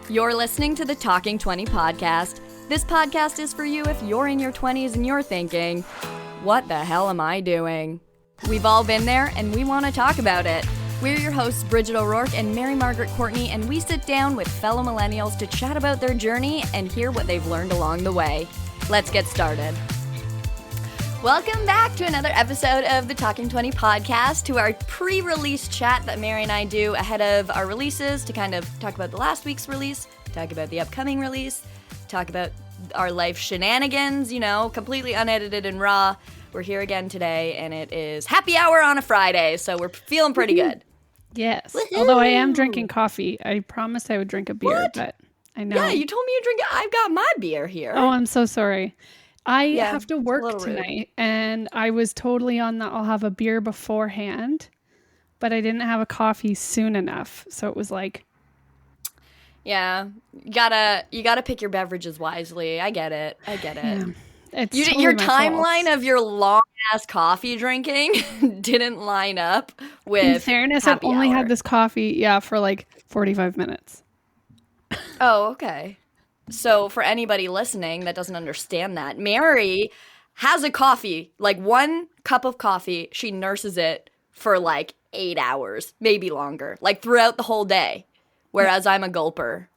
You're listening to the Talking 20 podcast. This podcast is for you if you're in your 20s and you're thinking, what the hell am I doing? We've all been there and we want to talk about it. We're your hosts, Bridget O'Rourke and Mary Margaret Courtney, and we sit down with fellow millennials to chat about their journey and hear what they've learned along the way. Let's get started. Welcome back to another episode of the Talking 20 podcast, to our pre-release chat that Mary and I do ahead of our releases to kind of talk about the last week's release, talk about the upcoming release, talk about our life shenanigans, completely unedited and raw. We're here again today, and it is happy hour on a Friday, so we're feeling pretty good. Yes. Woo-hoo! Although I am drinking coffee. I promised I would drink a beer, What? but I know. Yeah, you told me you drink it. I've got my beer here. Oh, I'm so sorry. I Yeah, have to it's a work little rude. tonight, and I was totally on the I'll have a beer beforehand, but I didn't have a coffee soon enough. So it was like, Yeah, you gotta pick your beverages wisely. I get it. yeah, it's Your totally my fault. timeline of your long-ass coffee drinking didn't line up with In fairness, I've happy only hour. had this coffee, for like 45 minutes. Oh, okay. So for anybody listening that doesn't understand that, Mary has a coffee, like one cup of coffee. She nurses it for like 8 hours, maybe longer, like throughout the whole day. Whereas I'm a gulper.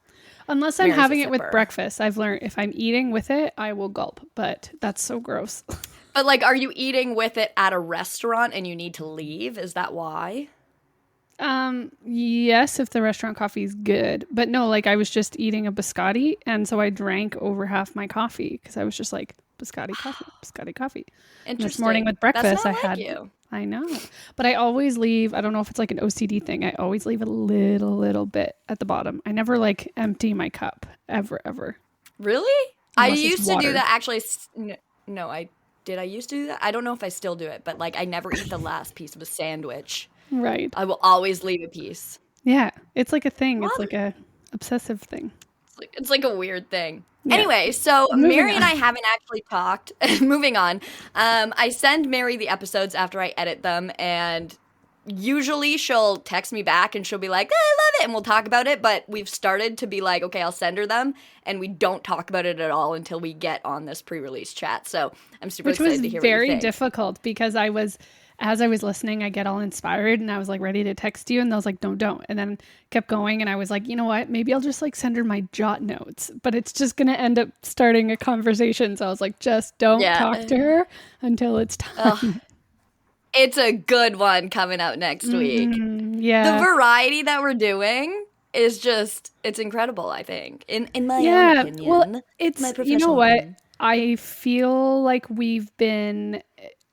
Unless I'm Mary's a having it with sipper. breakfast. I've learned if I'm eating with it, I will gulp, but that's so gross. But like, are you eating with it at a restaurant and you need to leave? Is that why? Yes, if the restaurant coffee is good, but no, like I was just eating a biscotti, and so I drank over half my coffee because I was just like biscotti coffee, biscotti coffee. And Interesting. this morning with That's breakfast, not I like had. you. I know, but I always leave. I don't know if it's like an OCD thing. I always leave a little bit at the bottom. I never like empty my cup ever. Really? I Unless it's used to do water. that actually. No, I used to do that? I don't know if I still do it, but like I never eat the last piece of a sandwich. Right? I will always leave a piece. Yeah, it's like a thing. Well, It's like a obsessive thing. It's like a weird thing. Yeah. Anyway, so Moving Mary and on. I haven't actually talked. Moving on. I send Mary the episodes after I edit them, and usually she'll text me back and she'll be like, I love it, and we'll talk about it. But we've started to be like, okay, I'll send her them, and we don't talk about it at all until we get on this pre-release chat. So I'm super Which was excited to hear what you very think. difficult because as I was listening, I get all inspired and I was like ready to text you, and I was like, don't. And then kept going, and I was like, you know what? Maybe I'll just like send her my jot notes, but it's just going to end up starting a conversation. So I was like, just don't Yeah. talk to her until it's time. Ugh. It's a good one coming out next week. Yeah. The variety that we're doing is just, it's incredible, I think, in my own Yeah. opinion. Well, it's, my you know professional what? opinion. I feel like we've been,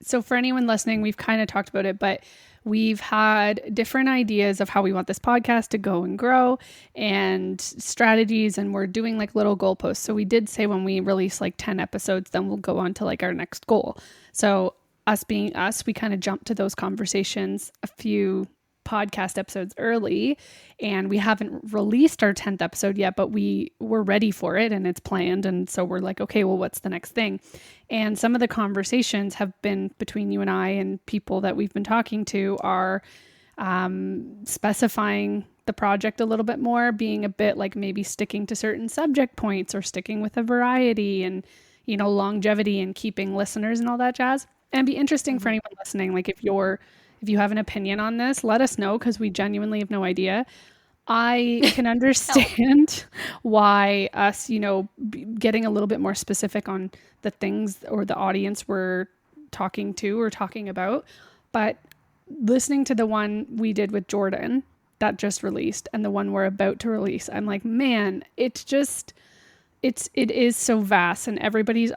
so for anyone listening, we've kind of talked about it, but we've had different ideas of how we want this podcast to go and grow and strategies, and we're doing like little goalposts. So we did say when we release like 10 episodes, then we'll go on to like our next goal. So us being us, we kind of jumped to those conversations a few podcast episodes early, and we haven't released our 10th episode yet, but we were ready for it and it's planned. And so we're like, okay, well, what's the next thing? And some of the conversations have been between you and I, and people that we've been talking to are specifying the project a little bit more, being a bit like maybe sticking to certain subject points or sticking with a variety and, longevity and keeping listeners and all that jazz. And it'd be interesting for anyone listening, like if you have an opinion on this, let us know, because we genuinely have no idea. I can understand why us, getting a little bit more specific on the things or the audience we're talking to or talking about. But listening to the one we did with Jordan that just released and the one we're about to release, I'm like, man, it is so vast, and everybody's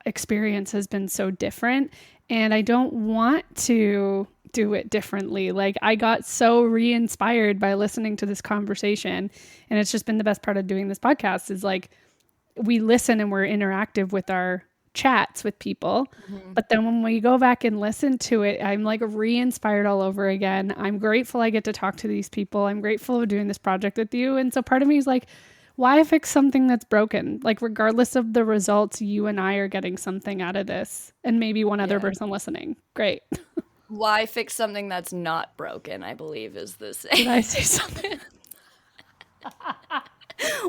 experience has been so different. And I don't want to do it differently. Like, I got so re-inspired by listening to this conversation, and it's just been the best part of doing this podcast is like we listen and we're interactive with our chats with people. But then when we go back and listen to it, I'm like re-inspired all over again. I'm grateful I get to talk to these people. I'm grateful of doing this project with you. And so part of me is like, why fix something that's broken? Like, regardless of the results, you and I are getting something out of this, and maybe one other person listening. Great. Why fix something that's not broken, I believe is the Did saying. I say something?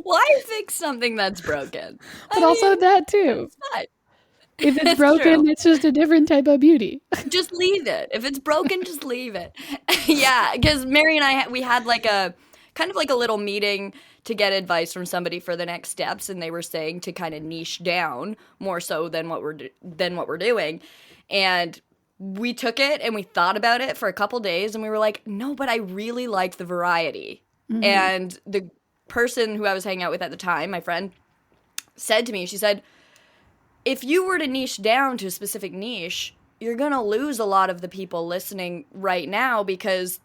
Why Why fix something that's broken? But also that too. It's fine. If it's It's broken, true. it's just a different type of beauty. Just leave it. If it's broken, just leave it. Yeah, because Mary and I, we had like a kind of like a little meeting to get advice from somebody for the next steps, and they were saying to kind of niche down more so than what we're doing, and we took it and we thought about it for a couple days, and we were like, no, but I really like the variety. And the person who I was hanging out with at the time, my friend, said to me, she said, if you were to niche down to a specific niche, you're going to lose a lot of the people listening right now because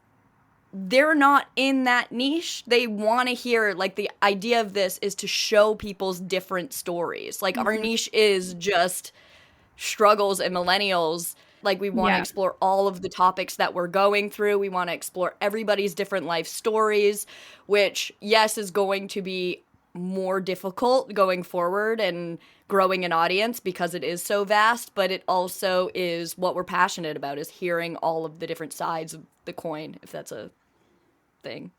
they're not in that niche. They want to hear, like, the idea of this is to show people's different stories. Like, our niche is just struggles and millennials. Like, we want to explore all of the topics that we're going through. We want to explore everybody's different life stories, which, yes, is going to be more difficult going forward and growing an audience because it is so vast, but it also is what we're passionate about, is hearing all of the different sides of the coin, if that's a thing.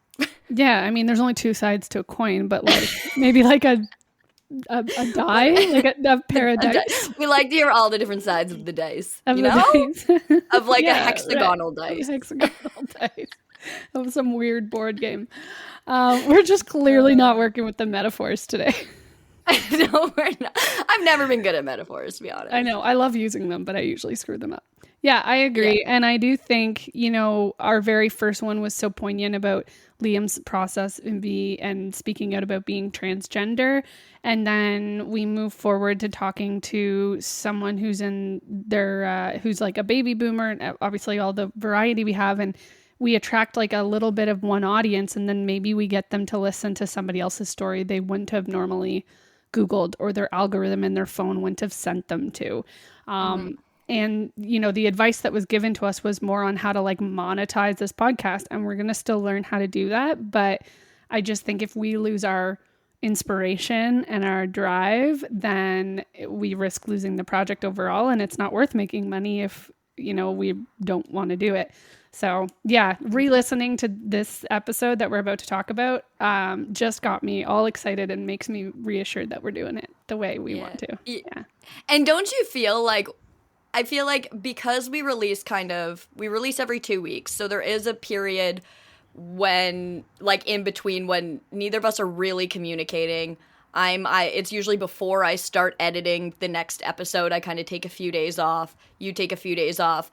Yeah, I mean, there's only two sides to a coin, but like maybe like a die, like a pair of dice. We like to hear all the different sides of the dice, Of you the know? dice. Of like a Yeah, hexagonal right. dice. A hexagonal dice. Of some weird board game. We're just clearly not working with the metaphors today. No, we're not. I've never been good at metaphors, to be honest. I know. I love using them, but I usually screw them up. Yeah, I agree. Yeah. And I do think, our very first one was so poignant about Liam's process and speaking out about being transgender. And then we move forward to talking to someone who's in their, who's like a baby boomer, and obviously all the variety we have. And we attract like a little bit of one audience, and then maybe we get them to listen to somebody else's story they wouldn't have normally Googled, or their algorithm in their phone wouldn't have sent them to. And, the advice that was given to us was more on how to like monetize this podcast. And we're going to still learn how to do that. But I just think if we lose our inspiration and our drive, then we risk losing the project overall. And it's not worth making money if, we don't want to do it. So yeah, re-listening to this episode that we're about to talk about just got me all excited and makes me reassured that we're doing it the way we want to. Yeah. And don't you feel like, I feel like because we release every 2 weeks, so there is a period when, like, in between when neither of us are really communicating. It's usually before I start editing the next episode. I kind of take a few days off. You take a few days off.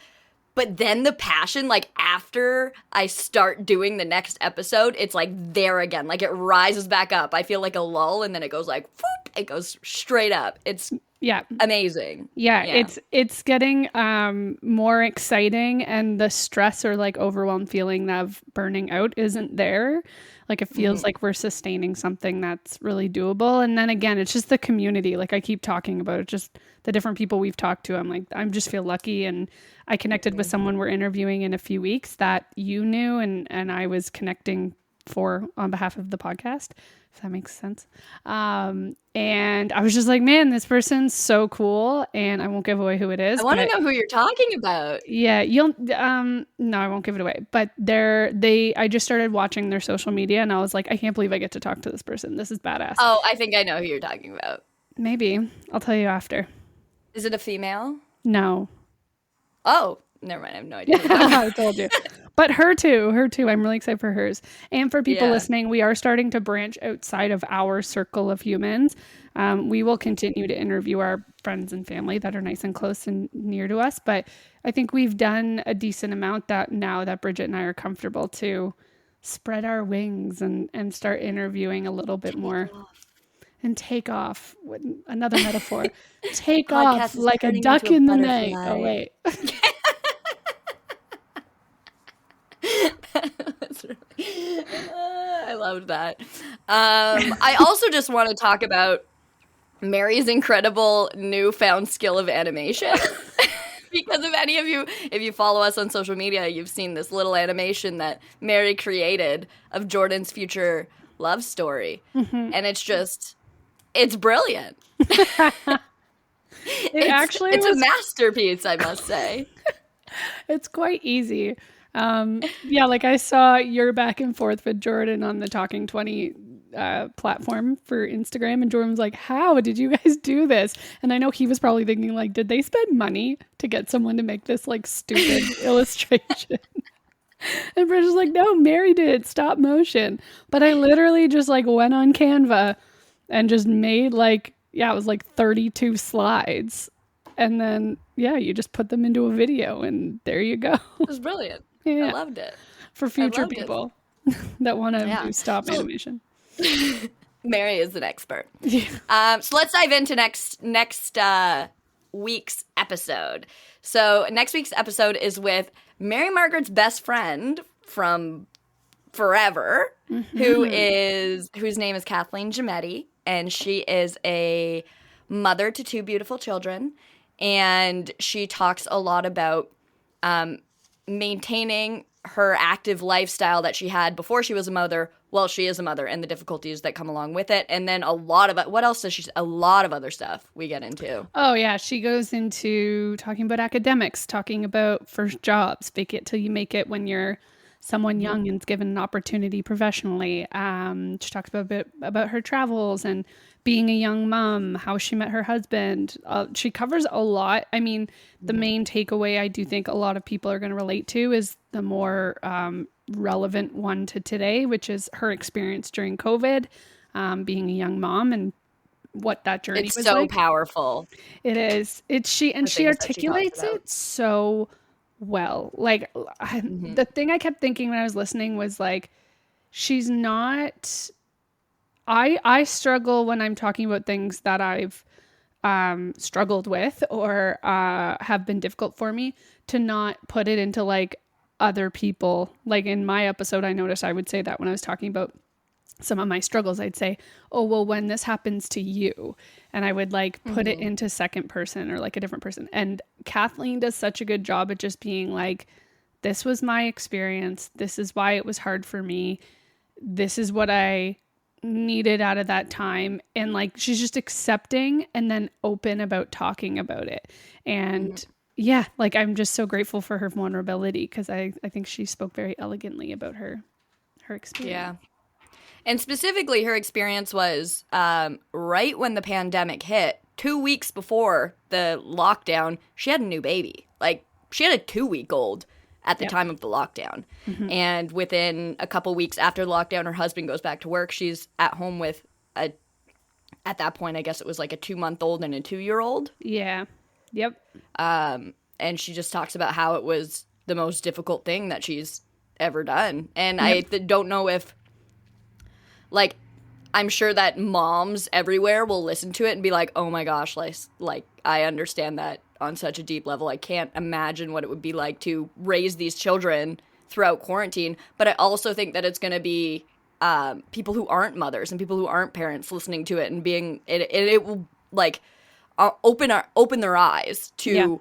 But then the passion, like, after I start doing the next episode, it's like there again. Like, it rises back up. I feel like a lull, and then it goes like, whoop, it goes straight up. It's amazing. Yeah. It's getting more exciting, and the stress or like overwhelmed feeling of burning out isn't there. Like, it feels like we're sustaining something that's really doable. And then again, it's just the community. Like I keep talking about it, just the different people we've talked to. I'm like, I just feel lucky. And I connected with someone we're interviewing in a few weeks that you knew, and I was connecting on behalf of the podcast, if that makes sense. And I was just like, man, this person's so cool. And I won't give away who it is. I want to know who you're talking about. Yeah, no, I won't give it away. But I just started watching their social media, and I was like, I can't believe I get to talk to this person. This is badass. Oh, I think I know who you're talking about. Maybe. I'll tell you after. Is it a female? No. Oh, never mind. I have no idea. I told you. But her too. I'm really excited for hers. And for people listening, we are starting to branch outside of our circle of humans. We will continue to interview our friends and family that are nice and close and near to us. But I think we've done a decent amount that now that Bridget and I are comfortable to spread our wings and start interviewing a little bit more. And take off. Another metaphor. Take off like a duck in the night. Oh, wait. I loved that. I also just want to talk about Mary's incredible newfound skill of animation. Because if you follow us on social media, you've seen this little animation that Mary created of Jordan's future love story. And it's brilliant. It's a masterpiece, I must say. It's quite easy. Like I saw your back and forth with Jordan on the Talking 20 platform for Instagram. And Jordan was like, how did you guys do this? And I know he was probably thinking like, did they spend money to get someone to make this like stupid illustration? And Bridge was like, no, Mary did it, stop motion. But I literally just like went on Canva and just made like, it was like 32 slides. And then, you just put them into a video and there you go. It was brilliant. Yeah. I loved it. For future people that want to do stop animation. Mary is an expert. Yeah. So let's dive into next week's episode. So next week's episode is with Mary Margaret's best friend from forever, whose name is Kathleen Gimetti, and she is a mother to 2 beautiful children, and she talks a lot about maintaining her active lifestyle that she had before she was a mother while she is a mother and the difficulties that come along with it. And then a lot of what else does she? A lot of other stuff we get into. Oh yeah, she goes into talking about academics, talking about first jobs, fake it till you make it when you're someone young and given an opportunity professionally. She talks about a bit about her travels and being a young mom, how she met her husband. She covers a lot. I mean, the main takeaway I do think a lot of people are going to relate to is the more relevant one to today, which is her experience during COVID, being a young mom and what that journey was like. It's so powerful. It is. She articulates it so well. Like the thing I kept thinking when I was listening was like, she's not. I struggle when I'm talking about things that I've struggled with or have been difficult for me to not put it into like other people. Like in my episode, I noticed I would say that when I was talking about some of my struggles, I'd say, oh, well, when this happens to you, and I would like put it into second person or like a different person. And Kathleen does such a good job at just being like, this was my experience. This is why it was hard for me. This is what I needed out of that time. And like, she's just accepting and then open about talking about it. And like, I'm just so grateful for her vulnerability because I think she spoke very elegantly about her experience. Yeah. And specifically, her experience was right when the pandemic hit, 2 weeks before the lockdown, she had a new baby. Like, she had a 2-week-old at the time of the lockdown. And within a couple weeks after the lockdown, her husband goes back to work. She's at home with at that point, I guess it was like a 2-month-old and a 2-year-old. Yeah. Yep. And she just talks about how it was the most difficult thing that she's ever done. And I don't know if, like, I'm sure that moms everywhere will listen to it and be like, oh my gosh, like I understand that on such a deep level. I can't imagine what it would be like to raise these children throughout quarantine. But I also think that it's going to be people who aren't mothers and people who aren't parents listening to it and being it will like open their eyes to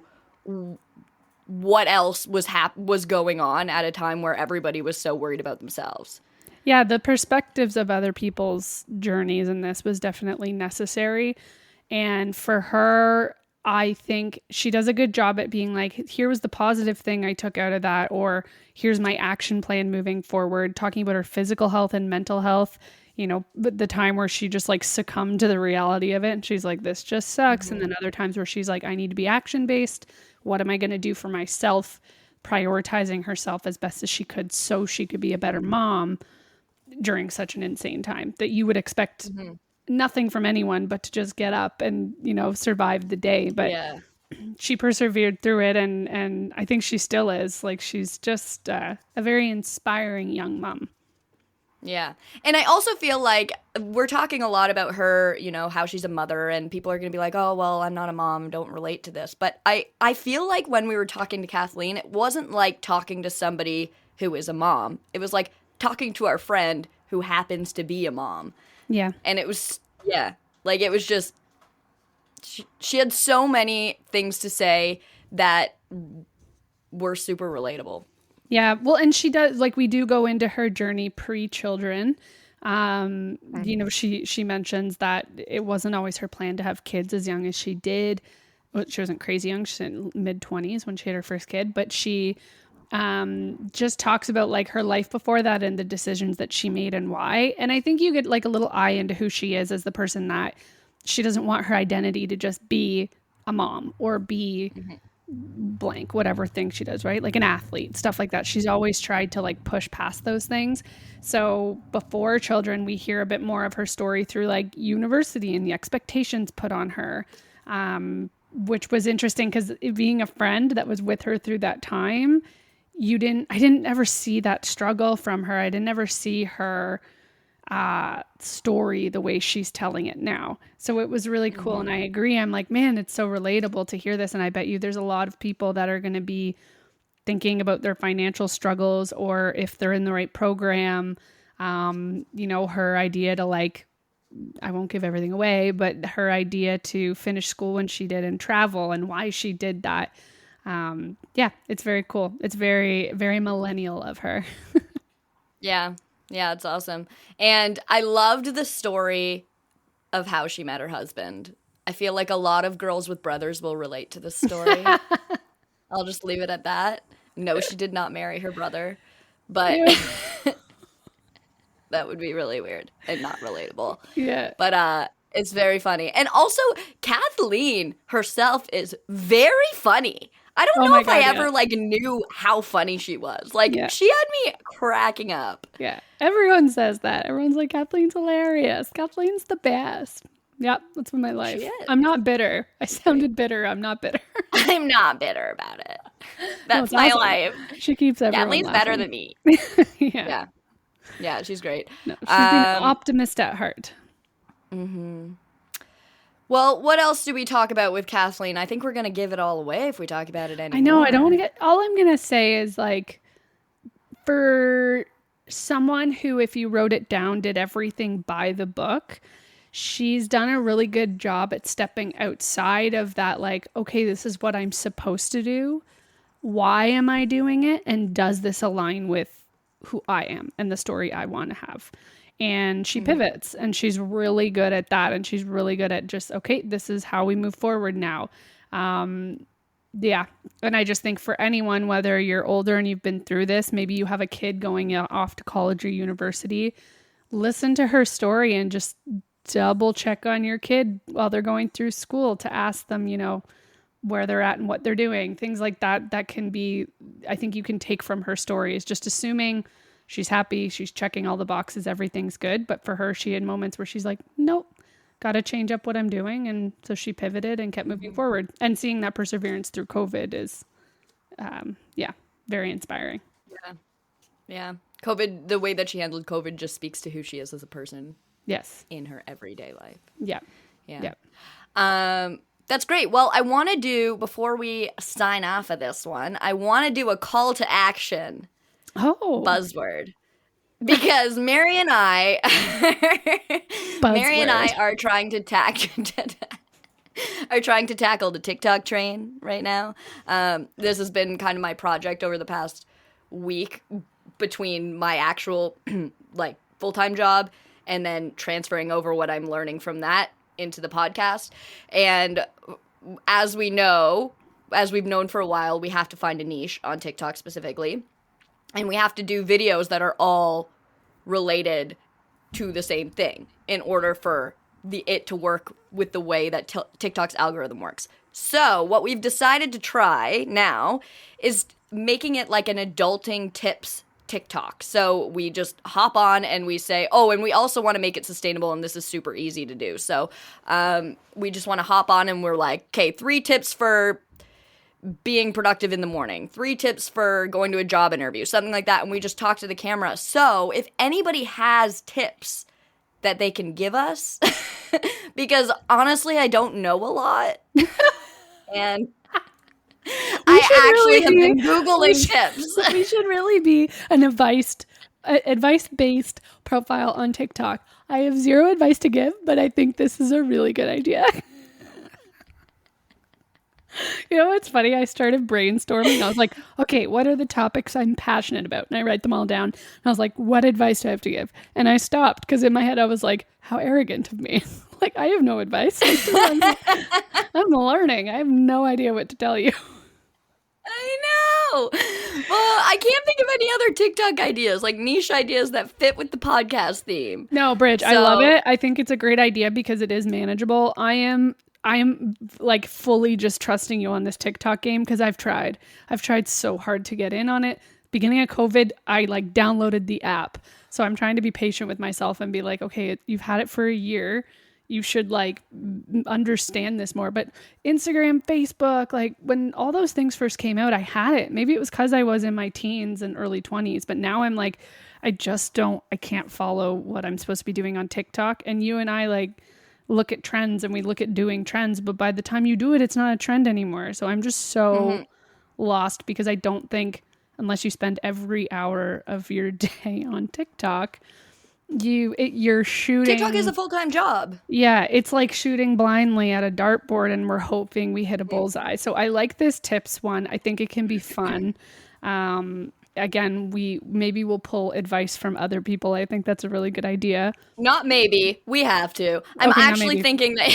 what else was going on at a time where everybody was so worried about themselves. Yeah, the perspectives of other people's journeys in this was definitely necessary. And for her, I think she does a good job at being like, here was the positive thing I took out of that, or here's my action plan moving forward, talking about her physical health and mental health, you know, but the time where she just like succumbed to the reality of it. And she's like, this just sucks. And then other times where she's like, I need to be action based. What am I going to do for myself? Prioritizing herself as best as she could so she could be a better mom during such an insane time that you would expect nothing from anyone but to just get up and, you know, survive the day. But she persevered through it. And I think she still is. Like, she's just a very inspiring young mom. Yeah. And I also feel like we're talking a lot about her, you know, how she's a mother, and people are going to be like, oh, well, I'm not a mom, don't relate to this. But I feel like when we were talking to Kathleen, it wasn't like talking to somebody who is a mom. It was like talking to our friend who happens to be a mom. Yeah. And it was, like it was just, she had so many things to say that were super relatable. Yeah. Well, and she does, like, we do go into her journey pre-children. You know, she mentions that it wasn't always her plan to have kids as young as she did. Well, she wasn't crazy young. She's in mid-20s when she had her first kid, but she just talks about like her life before that and the decisions that she made and why. And I think you get like a little eye into who she is as the person that she doesn't want her identity to just be a mom or be blank, whatever thing she does, right? Like an athlete, stuff like that. She's always tried to like push past those things. So before Children, we hear a bit more of her story through like university and the expectations put on her, which was interesting because being a friend that was with her through that time, I didn't ever see that struggle from her. I didn't ever see her story the way she's telling it now. So it was really cool. And I agree. I'm like, man, it's so relatable to hear this. And I bet you there's a lot of people that are going to be thinking about their financial struggles or if they're in the right program. Her idea to like, I won't give everything away, but her idea to finish school when she did and travel and why she did that. It's very cool. It's very, very millennial of her. Yeah. Yeah, it's awesome. And I loved the story of how she met her husband. I feel like a lot of girls with brothers will relate to this story. I'll just leave it at that. No, she did not marry her brother, but that would be really weird and not relatable. Yeah. But it's very funny. And also, Kathleen herself is very funny. I don't know if I ever like knew how funny she was. Like she had me cracking up. Yeah. Everyone says that. Everyone's like, Kathleen's hilarious. Kathleen's the best. Yep. That's my life. I'm not bitter. I sounded bitter. I'm not bitter. I'm not bitter about it. That's my life. She keeps everyone Kathleen's laughing. better than me. Yeah. Yeah, she's great. No, she's an optimist at heart. Mm-hmm. Well, what else do we talk about with Kathleen? I think we're going to give it all away if we talk about it anymore. I know. I don't want to get... All I'm going to say is, like, for someone who, if you wrote it down, did everything by the book, she's done a really good job at stepping outside of that, like, okay, this is what I'm supposed to do. Why am I doing it? And does this align with who I am and the story I want to have? And she pivots and she's really good at that. And she's really good at just, okay, this is how we move forward now. Yeah. And I just think for anyone, whether you're older and you've been through this, maybe you have a kid going off to college or university, listen to her story and just double check on your kid while they're going through school to ask them, where they're at and what they're doing. Things like that. That can be, I think you can take from her story is just assuming she's happy, she's checking all the boxes, everything's good. But for her, she had moments where she's like, nope, got to change up what I'm doing. And so she pivoted and kept moving forward. And seeing that perseverance through COVID is, very inspiring. Yeah. COVID, the way that she handled COVID just speaks to who she is as a person. Yes. In her everyday life. Yeah. That's great. Well, I want to do, before we sign off of this one, I want to do a call to action. Buzzword. Because Mary and I are trying to tackle the TikTok train right now. This has been kind of my project over the past week between my actual like full-time job and then transferring over what I'm learning from that into the podcast. And as we've known for a while, we have to find a niche on TikTok specifically. And we have to do videos that are all related to the same thing in order for it to work with the way that TikTok's algorithm works. So what we've decided to try now is making it like an adulting tips TikTok. So we just hop on and we say, and we also want to make it sustainable, and this is super easy to do. So we just want to hop on and we're like, okay, 3 tips for being productive in the morning, 3 tips for going to a job interview, something like that. And we just talk to the camera. So if anybody has tips that they can give us, because honestly, I don't know a lot. And I actually have been Googling tips. We should really be an advice-based profile on TikTok. I have 0 advice to give, but I think this is a really good idea. You know what's funny? I started brainstorming. I was like, okay, what are the topics I'm passionate about? And I write them all down. And I was like, what advice do I have to give? And I stopped because in my head I was like, how arrogant of me. Like, I have no advice. I'm learning. I have no idea what to tell you. I know. know. Well, I can't think of any other TikTok ideas, like niche ideas that fit with the podcast theme. No, Bridge, I love it. I think it's a great idea because it is manageable. I am like fully just trusting you on this TikTok game because I've tried so hard to get in on it. Beginning of COVID, I like downloaded the app. So I'm trying to be patient with myself and be like, okay, you've had it for a year. You should like understand this more. But Instagram, Facebook, like when all those things first came out, I had it. Maybe it was because I was in my teens and early 20s, but now I'm like, I can't follow what I'm supposed to be doing on TikTok. And you and I like look at trends and we look at doing trends, but by the time you do it, it's not a trend anymore. So I'm just so lost because I don't think unless you spend every hour of your day on TikTok, you're shooting. TikTok is a full-time job. Yeah, it's like shooting blindly at a dartboard and we're hoping we hit a bullseye. So I like this tips one. I think it can be fun. Again, we'll pull advice from other people. I think that's a really good idea. Not maybe. We have to. I'm actually thinking that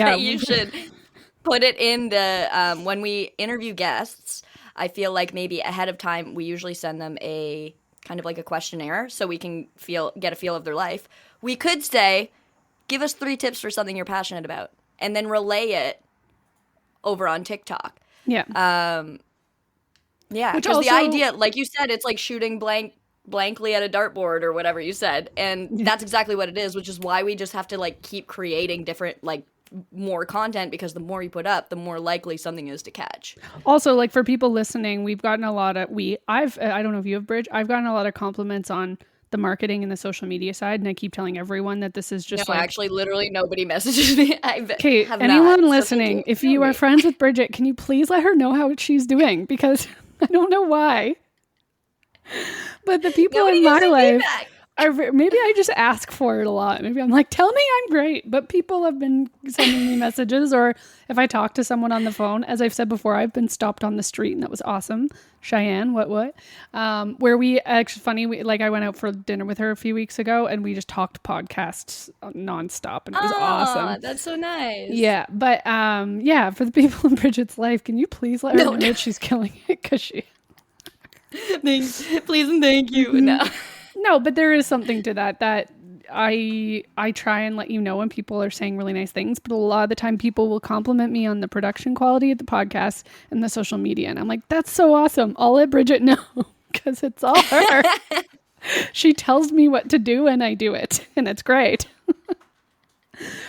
that you should put it in the when we interview guests. I feel like maybe ahead of time we usually send them a kind of like a questionnaire so we can get a feel of their life. We could say, give us 3 tips for something you're passionate about, and then relay it over on TikTok. Yeah. Yeah, because the idea, like you said, it's like shooting blankly at a dartboard or whatever you said, and that's exactly what it is, which is why we just have to like keep creating different like more content, because the more you put up, the more likely something is to catch. Also, like for people listening, we've gotten a lot of I don't know if you have, Bridge, I've gotten a lot of compliments on the marketing and the social media side, and I keep telling everyone that this is just actually literally nobody messages me. Okay, anyone listening, if you are friends with Bridget, can you please let her know how she's doing, because I don't know why, but the people in my life maybe I just ask for it a lot. Maybe I'm like, tell me I'm great. But people have been sending me messages, or if I talk to someone on the phone, as I've said before, I've been stopped on the street and that was awesome. Cheyenne, what? Where we actually funny, I went out for dinner with her a few weeks ago and we just talked podcasts nonstop and it was awesome. That's so nice. Yeah. But for the people in Bridget's life, can you please let her know that she's killing it? Because she... Thanks. Please and thank you. No. No, but there is something to that I try and let you know when people are saying really nice things, but a lot of the time people will compliment me on the production quality of the podcast and the social media. And I'm like, that's so awesome. I'll let Bridget know because it's all her. She tells me what to do and I do it. And it's great.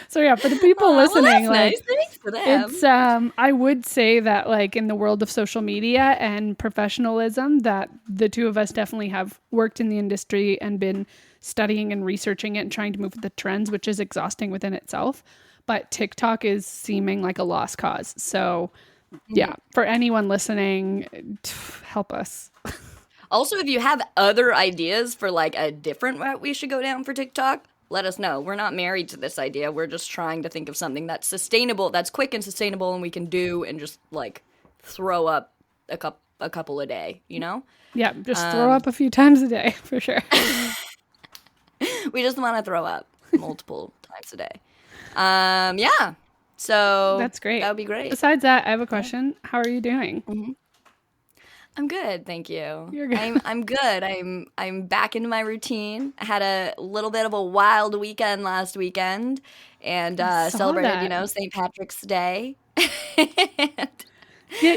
So yeah, for the people listening, nice. Thanks for them. It's I would say that like in the world of social media and professionalism, that the two of us definitely have worked in the industry and been studying and researching it and trying to move with the trends, which is exhausting within itself. But TikTok is seeming like a lost cause. So yeah, for anyone listening, help us. Also, if you have other ideas for like a different route we should go down for TikTok, let us know. We're not married to this idea. We're just trying to think of something that's sustainable, that's quick and sustainable, and we can do and just like throw up a couple a day, you know? Yeah, just throw up a few times a day for sure. We just want to throw up multiple times a day. Yeah. So that's great. That would be great. Besides that, I have a question. How are you doing? Mm-hmm. I'm good, thank you. You're good. I'm good. I'm back into my routine. I had a little bit of a wild weekend last weekend, and celebrated, St. Patrick's Day. Yeah.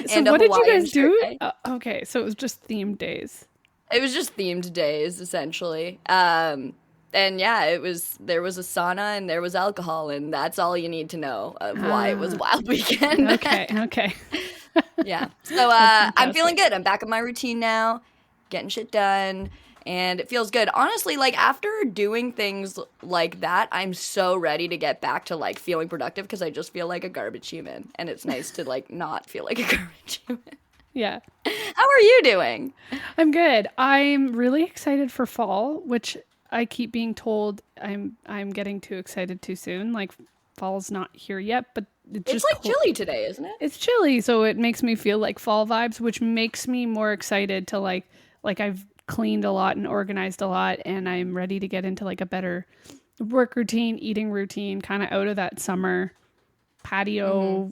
So what did you guys do? Okay, so it was just themed days. It was just themed days, essentially. And yeah, there was a sauna and there was alcohol, and that's all you need to know of why it was a wild weekend. Okay. Yeah. So I'm feeling good. I'm back in my routine now, getting shit done, and it feels good. Honestly, like after doing things like that, I'm so ready to get back to like feeling productive because I just feel like a garbage human, and it's nice to like not feel like a garbage human. Yeah. How are you doing? I'm good. I'm really excited for fall, which I keep being told I'm getting too excited too soon. Like fall's not here yet, but it's just like chilly today, isn't it? It's chilly, so it makes me feel like fall vibes, which makes me more excited to like I've cleaned a lot and organized a lot, and I'm ready to get into like a better work routine, eating routine, kind of out of that summer patio,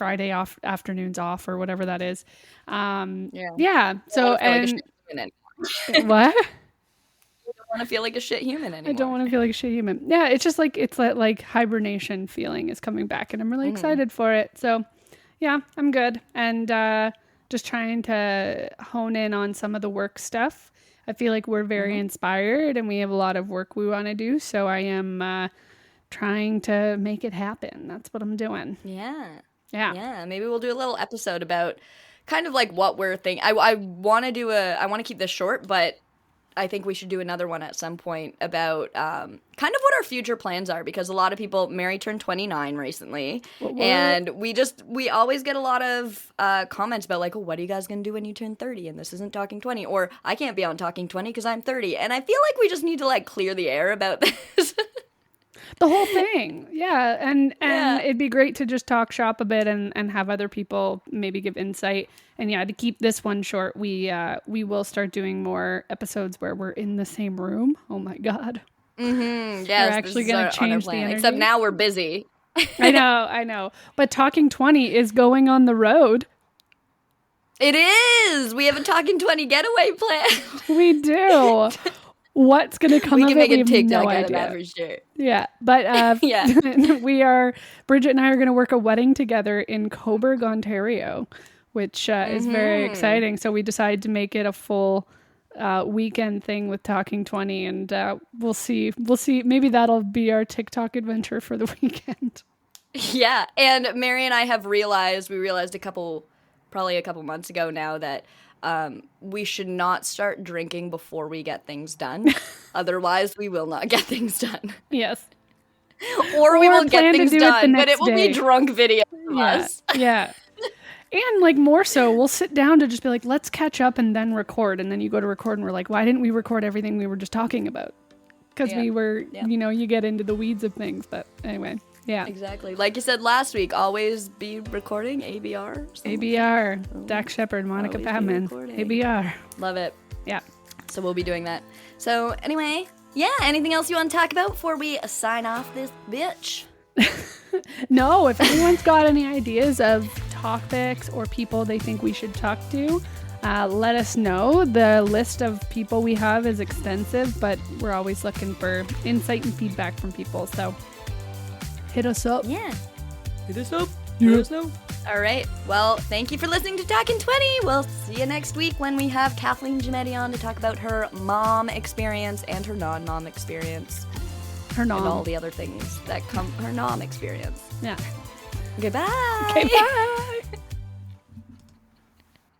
Friday afternoons off or whatever that is. Yeah. So, and what? I don't want to feel like a shit human anymore. I don't want to feel like a shit human. Yeah, it's just like, it's that like hibernation feeling is coming back and I'm really excited for it. So yeah, I'm good. And just trying to hone in on some of the work stuff. I feel like we're very inspired and we have a lot of work we want to do. So I am trying to make it happen. That's what I'm doing. Yeah. Maybe we'll do a little episode about kind of like what we're thinking. I want to keep this short, but I think we should do another one at some point about kind of what our future plans are, because a lot of people, Mary turned 29 recently, and we always get a lot of comments about like, oh, what are you guys going to do when you turn 30? And this isn't Talking 20, or I can't be on Talking 20 because I'm 30. And I feel like we just need to like clear the air about this. The whole thing. Yeah. And it'd be great to just talk shop a bit and have other people maybe give insight. And yeah, to keep this one short, we will start doing more episodes where we're in the same room. Oh my God. Yes, we're actually going to change the energy. Except now we're busy. I know. But Talking 20 is going on the road. It is. We have a Talking 20 getaway plan. We do. What's going to come of it? We can make a TikTok out of that for sure. Yeah. But Bridget and I are going to work a wedding together in Coburg, Ontario, which is very exciting. So we decided to make it a full weekend thing with Talking 20, and we'll see. Maybe that'll be our TikTok adventure for the weekend. Yeah. And Mary and I have realized probably a couple months ago now that we should not start drinking before we get things done. Otherwise, we will not get things done. Yes. Or we will get things done, but it will be drunk video of us. Yeah. And like more so, we'll sit down to just be like, let's catch up and then record. And then you go to record and we're like, why didn't we record everything we were just talking about? Because we were, you get into the weeds of things. But anyway. Yeah. Exactly. Like you said last week, always be recording ABR. ABR. Dax Shepard, Monica Patman. ABR. Love it. Yeah. So we'll be doing that. So anyway, anything else you want to talk about before we sign off this bitch? No, if anyone's got any ideas of topics or people they think we should talk to, let us know. The list of people we have is extensive, but we're always looking for insight and feedback from people. So hit us up. Yeah. Hit us up. Let us know. All right. Well, thank you for listening to Talking 20. We'll see you next week when we have Kathleen Gimetti on to talk about her mom experience and her non-mom experience. Her nom. And all the other things that come her nom experience. Yeah. Goodbye. Okay, bye.